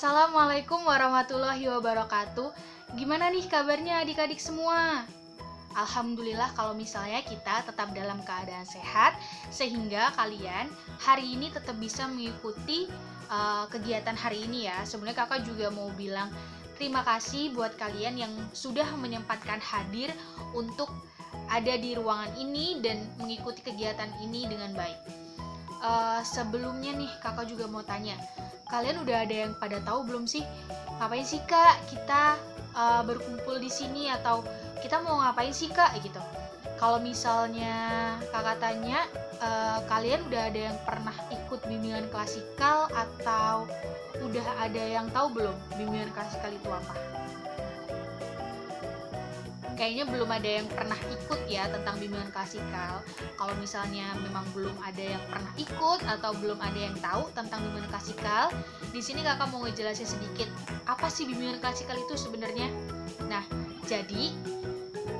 Assalamualaikum warahmatullahi wabarakatuh. Gimana nih kabarnya adik-adik semua? Alhamdulillah kalau misalnya kita tetap dalam keadaan sehat, sehingga kalian hari ini tetap bisa mengikuti kegiatan hari ini ya. Sebenarnya kakak juga mau bilang terima kasih buat kalian yang sudah menyempatkan hadir untuk ada di ruangan ini dan mengikuti kegiatan ini dengan baik. Sebelumnya nih kakak juga mau tanya, kalian udah ada yang pada tahu belum sih ngapain sih kak kita berkumpul di sini, atau kita mau ngapain sih kak gitu. Kalau misalnya kakak tanya, kalian udah ada yang pernah ikut bimbingan klasikal atau udah ada yang tahu belum bimbingan klasikal itu apa? Kayaknya belum ada yang pernah ikut ya tentang bimbingan klasikal. Kalau misalnya memang belum ada yang pernah ikut atau belum ada yang tahu tentang bimbingan klasikal, di sini kakak mau ngejelasin sedikit apa sih bimbingan klasikal itu sebenarnya. Nah, jadi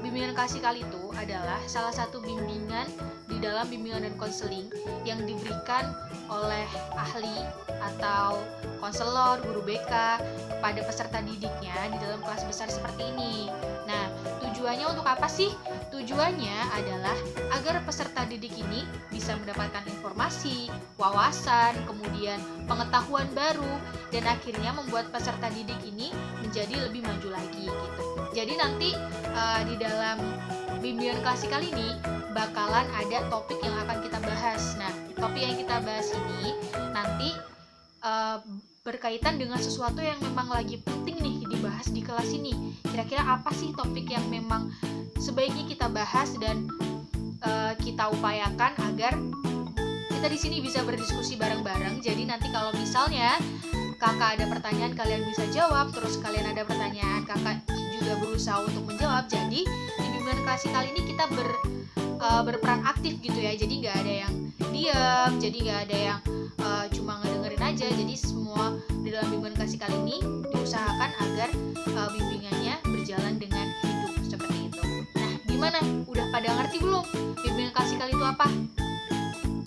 bimbingan klasikal itu adalah salah satu bimbingan di dalam bimbingan dan konseling yang diberikan oleh ahli atau konselor, guru BK kepada peserta didiknya di dalam kelas besar seperti ini. Nah, tujuannya untuk apa sih? Tujuannya adalah agar peserta didik ini bisa mendapatkan informasi, wawasan, kemudian pengetahuan baru, dan akhirnya membuat peserta didik ini menjadi lebih maju lagi gitu. Jadi nanti di dalam bimbingan klasikal ini bakalan ada topik yang akan kita bahas. Nah, topik yang kita bahas ini nanti berkaitan dengan sesuatu yang memang lagi penting nih dibahas di kelas ini. Kira-kira apa sih topik yang memang sebaiknya kita bahas dan kita upayakan agar kita di sini bisa berdiskusi bareng-bareng. Jadi nanti kalau misalnya kakak ada pertanyaan kalian bisa jawab, terus kalian ada pertanyaan kakak juga berusaha untuk menjawab. Jadi di bimbingan klasikal ini kita berperan aktif gitu ya. Jadi nggak ada yang diam, jadi nggak ada yang cuma ngedengerin aja. Jadi semua di dalam bimbingan klasikal ini diusahakan agar bimbingannya berjalan dengan hidup seperti itu. Nah, gimana? Udah pada ngerti belum bimbingan klasikal itu apa?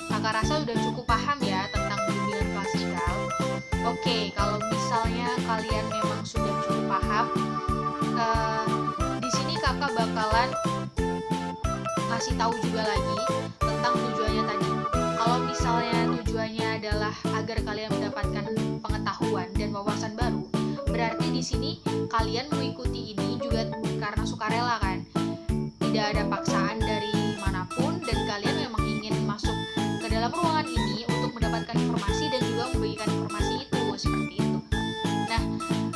Kakak rasa udah cukup paham ya tentang bimbingan klasikal. Oke, kalau misalnya kalian memang sudah cukup paham, di sini kakak bakalan ngasih tahu juga lagi tentang tujuannya tadi. Kalau misalnya tujuannya adalah agar kalian mendapatkan pengetahuan dan wawasan baru, berarti di sini kalian mengikuti ini juga karena sukarela kan? Tidak ada paksaan dari manapun dan kalian memang ingin masuk ke dalam ruangan ini untuk mendapatkan informasi dan juga membagikan informasi itu, seperti itu. Nah,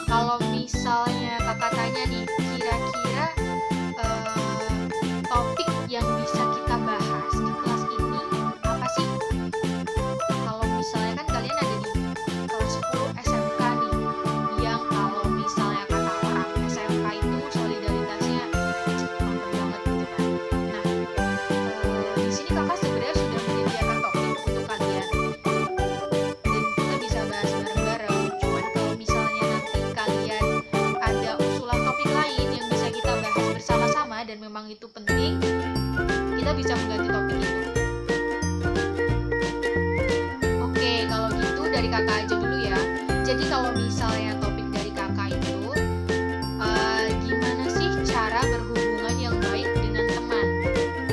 kalau misalnya kakak tanya nih, kira-kira topik yang bisa kita bahas di kelas ini apa sih? Kalau misalnya kan kalian ada di kelas 10 SMK nih, yang kalau misalnya kata orang SMK itu solidaritasnya mantap banget gitu kan. Nah, di sini kakak sebenarnya sudah menyediakan topik untuk kalian dan kita bisa bahas bareng-bareng. Cuman kalau misalnya nanti kalian ada usulan topik lain yang bisa kita bahas bersama-sama dan memang itu penting, kita bisa mengganti topik itu. Oke, kalau gitu dari kakak aja dulu ya. Jadi kalau misalnya topik dari kakak itu gimana sih cara berhubungan yang baik dengan teman.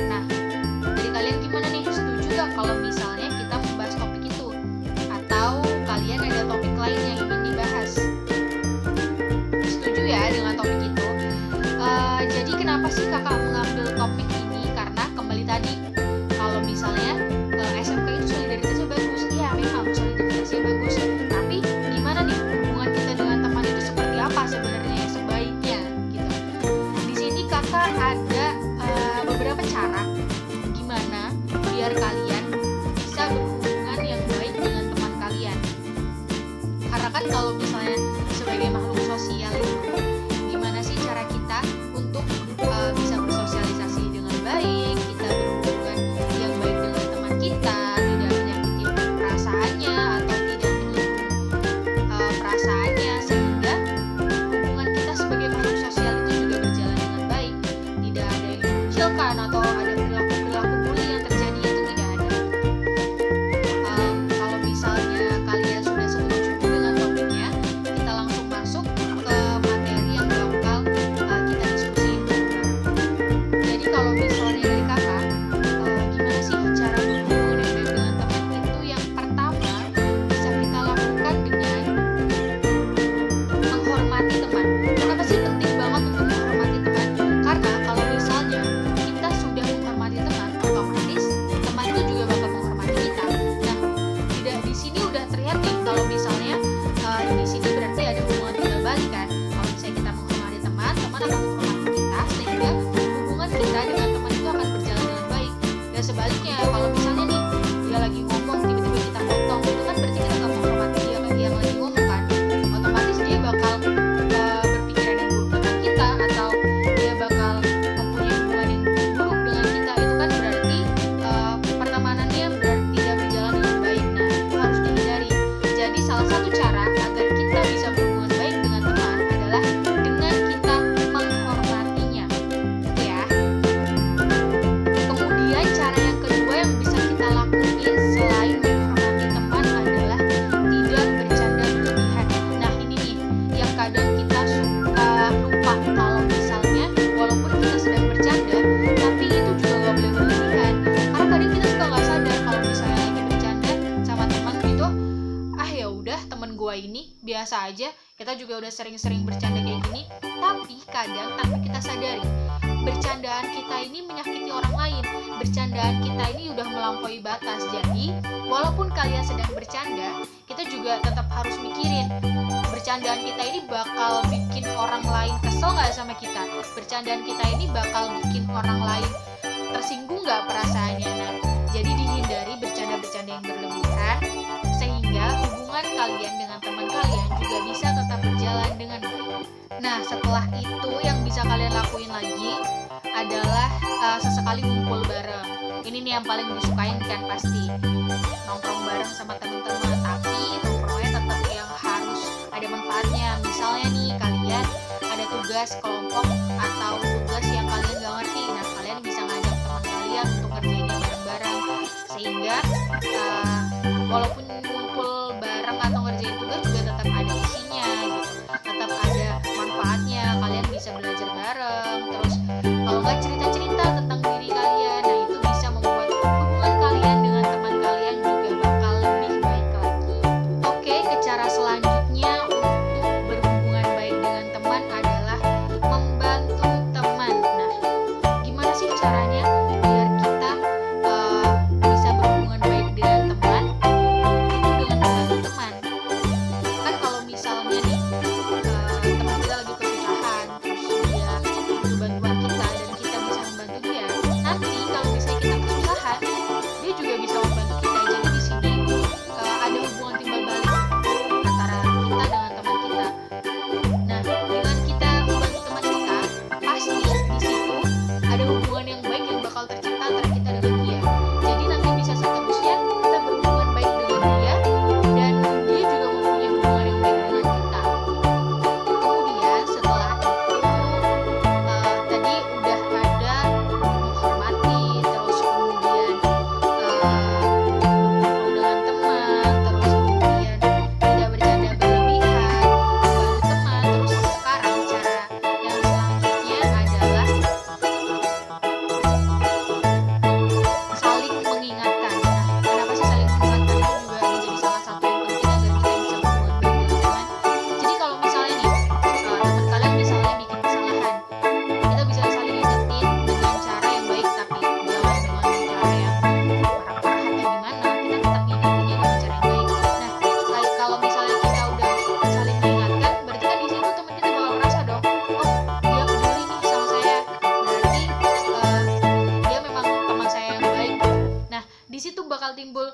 Nah, dari kalian gimana nih? Setuju gak kalau misalnya kita membahas topik itu? Atau kalian ada topik lain yang ingin dibahas? Setuju ya dengan topik itu? Jadi kenapa sih kakak mengambil topik ini? Karena kembali tadi, kalau misalnya SMK itu solidaritasnya bagus, iya memang solidaritasnya bagus, tapi gimana nih hubungan kita dengan teman itu seperti apa sebenarnya sebaiknya gitu. Di sini kakak ada beberapa cara gimana biar kalian bisa berhubungan yang baik dengan teman kalian. Karena kan kalau misalnya sebagai makhluk sosial itu, gimana sih cara kita untuk bisa bersosialisasi dengan baik, kita berhubungan yang baik dengan teman kita, tidak menyakiti perasaannya atau tidak menyinggung perasaannya, sehingga hubungan kita sebagai makhluk sosial itu juga berjalan dengan baik, tidak ada yang dikucilkan atau ada perilaku-perilaku bully yang terjadi, itu tidak ada. Kalau misalnya kalian sudah setuju dengan topiknya, sehingga hubungan kita dengan teman itu akan berjalan dengan baik. Dan sebaliknya, kalau misalnya nih dia lagi ngomong tiba-tiba kita potong, itu kan berarti kita nggak menghormati dia yang lagi ngomong kan. Otomatis dia bakal berpikiran yang buruk tentang kita, atau dia bakal mempunyai hubungan yang buruk dengan kita. Itu kan berarti pertemanannya berarti tidak berjalan dengan baik. Nah, itu harus dihindari. Jadi salah satu cara agar kita bisa berhubungan baik dengan teman adalah dengan kita menghormatinya, gitu ya. Kemudian cara yang kedua yang bisa kita lakuin selain menghormati teman adalah tidak bercanda berlebihan. Nah, ini nih yang kadang kita suka lupa, kalau misalnya walaupun kita sedang bercanda, tapi itu juga gak boleh berlebihan. Karena kadang kita suka gak sadar kalau misalnya lagi bercanda sama teman gitu, ya udah temen gua ini biasa aja, kita juga udah sering-sering bercanda kayak gini. Tapi kadang tanpa kita sadari, bercandaan kita ini menyakiti orang lain, bercandaan kita ini udah melampaui batas. Jadi walaupun kalian sedang bercanda, kita juga tetap harus mikirin, bercandaan kita ini bakal bikin orang lain kesel gak sama kita, bercandaan kita ini bakal bikin orang lain tersinggung gak perasaannya. Nah, jadi dihindari bercanda-bercanda yang berlebihan, sehingga hubungan kalian dengan teman kalian juga bisa tetap berjalan dengan baik. Nah, setelah itu yang bisa kalian lakuin lagi adalah sesekali ngumpul bareng. Ini nih yang paling disukain kan pasti, nongkrong bareng sama teman-teman, tapi nongkrongnya tetap yang harus ada manfaatnya. Misalnya nih kalian ada tugas kelompok atau tugas yang kalian gak ngerti, nah kalian bisa ngajak teman kalian untuk ngerjainnya bareng-bareng, sehingga walaupun ngumpul bareng atau ngerjain tugas juga tetap ada isinya gitu, tetap ada manfaatnya, kalian bisa belajar bareng. Terus kalau nggak cerita-cerita tentang diri kalian, nah itu bisa membuat hubungan kalian dengan teman kalian juga bakal lebih baik lagi. Oke, ke cara selanjutnya untuk berhubungan baik dengan teman adalah membantu teman. Nah, gimana sih caranya biar kita bisa berhubungan baik dengan teman? Itu dengan membantu teman. Kan kalau misalnya nih teman kita lagi kesusahan, terus dia butuh bantuan kita dan kita bisa membantu dia, nanti kalau misalnya kita kesusahan, dia juga bisa membantu kita. Jadi di sini ada hubungan timbal balik antara kita dengan teman kita. Nah, dengan kita membantu teman kita, pasti di situ ada hubungan yang baik yang bakal tercipta antara kita dengan dia. Jadi nanti bisa seterusnya kita berhubungan baik dengan dia, dan dia juga mempunyai hubungan yang baik dengan kita. Kemudian setelah itu tadi udah ada menghormati, terus kemudian ngobrol dengan teman, terus kemudian tidak bercanda berlebihan, membantu teman. Terus sekarang cara yang selanjutnya adalah saling mengingatkan. Nah, kenapa sih saling mengingatkan itu juga menjadi salah satu yang penting agar kita bisa berhubungan baik dengan teman. Jadi kalau misalnya nih teman kalian misalnya bikin kesalahan, kita bisa saling ingetin dengan cara yang baik, tapi jangan dengan cara yang marah-marah atau gimana. Kita tetap ingetinnya dengan cara yang baik. Nah, kalau misalnya kita udah saling mengingatkan, berarti kan di situ teman kita bakal merasa dong, oh dia peduli nih sama saya, berarti dia memang teman saya yang baik. Nah, di situ bakal timbul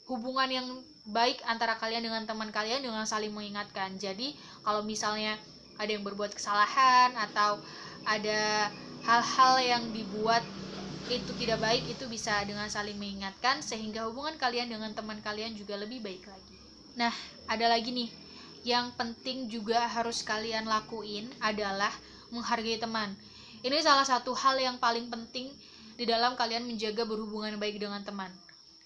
hubungan yang baik antara kalian dengan teman kalian dengan saling mengingatkan. Jadi kalau misalnya ada yang berbuat kesalahan atau ada hal-hal yang dibuat itu tidak baik, itu bisa dengan saling mengingatkan, sehingga hubungan kalian dengan teman kalian juga lebih baik lagi. Nah, ada lagi nih yang penting juga harus kalian lakuin adalah menghargai teman. Ini salah satu hal yang paling penting di dalam kalian menjaga berhubungan baik dengan teman.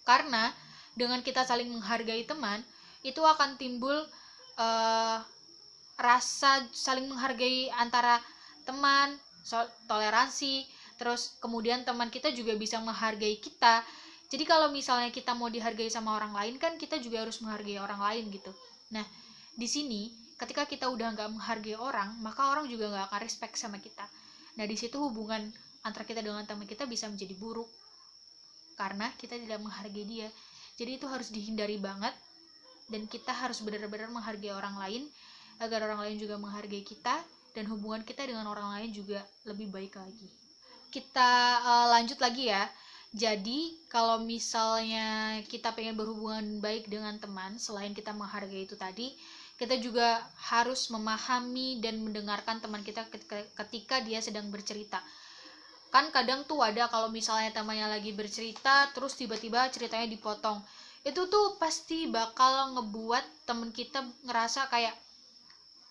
Karena dengan kita saling menghargai teman, itu akan timbul rasa saling menghargai antara teman, toleransi, terus kemudian teman kita juga bisa menghargai kita. Jadi kalau misalnya kita mau dihargai sama orang lain, kan kita juga harus menghargai orang lain gitu. Nah, di sini ketika kita udah nggak menghargai orang, maka orang juga nggak akan respect sama kita. Nah, di situ hubungan antara kita dengan teman kita bisa menjadi buruk karena kita tidak menghargai dia. Jadi itu harus dihindari banget, dan kita harus benar-benar menghargai orang lain agar orang lain juga menghargai kita, dan hubungan kita dengan orang lain juga lebih baik lagi. Kita lanjut lagi ya. Jadi kalau misalnya kita pengen berhubungan baik dengan teman, selain kita menghargai itu tadi, kita juga harus memahami dan mendengarkan teman kita ketika dia sedang bercerita. Kan kadang tuh ada kalau misalnya temannya lagi bercerita terus tiba-tiba ceritanya dipotong, itu tuh pasti bakal ngebuat teman kita ngerasa kayak,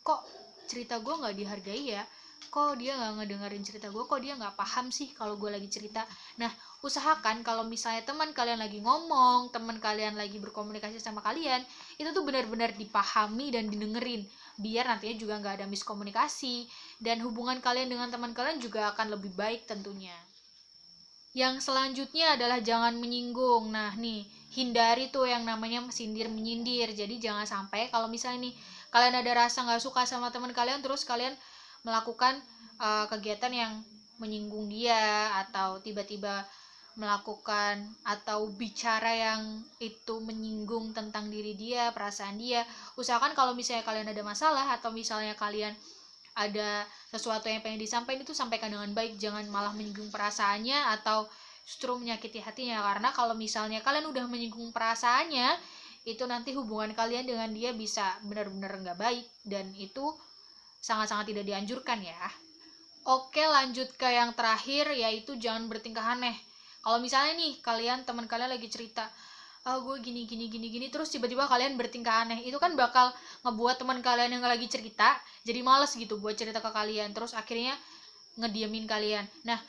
kok cerita gue nggak dihargai ya, kok dia nggak ngedengerin cerita gue, kok dia nggak paham sih kalau gue lagi cerita. Nah, usahakan kalau misalnya teman kalian lagi ngomong, teman kalian lagi berkomunikasi sama kalian, itu tuh benar-benar dipahami dan didengerin, biar nantinya juga nggak ada miskomunikasi dan hubungan kalian dengan teman kalian juga akan lebih baik tentunya. Yang selanjutnya adalah jangan menyinggung. Nah nih, hindari tuh yang namanya sindir menyindir. Jadi jangan sampai kalau misalnya nih kalian ada rasa nggak suka sama teman kalian, terus kalian melakukan kegiatan yang menyinggung dia, atau tiba-tiba melakukan atau bicara yang itu menyinggung tentang diri dia, perasaan dia. Usahakan kalau misalnya kalian ada masalah atau misalnya kalian ada sesuatu yang pengen disampaikan, itu sampaikan dengan baik, jangan malah menyinggung perasaannya atau justru menyakiti hatinya. Karena kalau misalnya kalian udah menyinggung perasaannya, itu nanti hubungan kalian dengan dia bisa benar-benar nggak baik, dan itu sangat-sangat tidak dianjurkan ya. Oke, lanjut ke yang terakhir, yaitu jangan bertingkah aneh. Kalau misalnya nih kalian, teman kalian lagi cerita, gue gini terus tiba-tiba kalian bertingkah aneh, itu kan bakal ngebuat teman kalian yang lagi cerita jadi males gitu buat cerita ke kalian, terus akhirnya ngediamin kalian. Nah,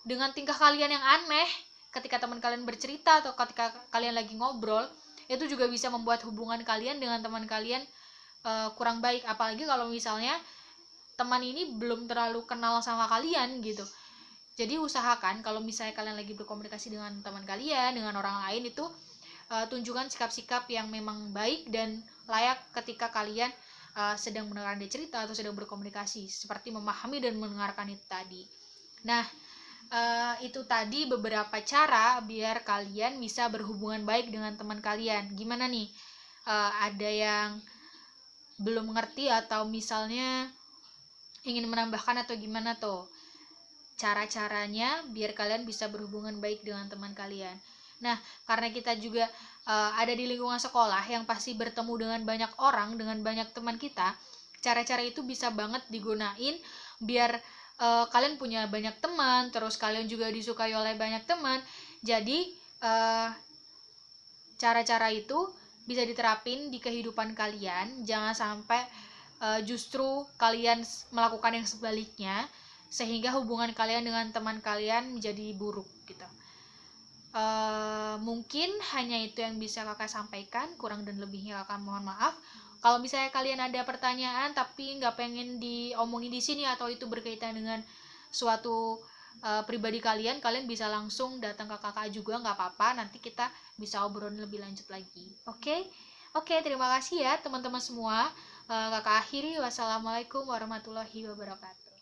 dengan tingkah kalian yang aneh ketika teman kalian bercerita atau ketika kalian lagi ngobrol, itu juga bisa membuat hubungan kalian dengan teman kalian kurang baik. Apalagi kalau misalnya teman ini belum terlalu kenal sama kalian gitu. Jadi usahakan kalau misalnya kalian lagi berkomunikasi dengan teman kalian, dengan orang lain, itu tunjukkan sikap-sikap yang memang baik dan layak ketika kalian sedang mendengarkan dia cerita atau sedang berkomunikasi, seperti memahami dan mendengarkan itu tadi. Nah, itu tadi beberapa cara biar kalian bisa berhubungan baik dengan teman kalian. Gimana nih? Ada yang belum mengerti atau misalnya ingin menambahkan atau gimana tuh cara-caranya biar kalian bisa berhubungan baik dengan teman kalian? Nah, karena kita juga ada di lingkungan sekolah yang pasti bertemu dengan banyak orang, dengan banyak teman kita, cara-cara itu bisa banget digunain biar kalian punya banyak teman, terus kalian juga disukai oleh banyak teman. Jadi cara-cara itu bisa diterapin di kehidupan kalian. Jangan sampai justru kalian melakukan yang sebaliknya, sehingga hubungan kalian dengan teman kalian menjadi buruk gitu. Mungkin hanya itu yang bisa kakak sampaikan, kurang dan lebihnya kakak mohon maaf. Kalau misalnya kalian ada pertanyaan tapi nggak pengen diomongin di sini atau itu berkaitan dengan suatu pribadi kalian bisa langsung datang ke kakak juga, nggak apa-apa, nanti kita bisa obrolin lebih lanjut lagi. Oke, terima kasih ya teman-teman semua. Kakak akhiri, wassalamualaikum warahmatullahi wabarakatuh.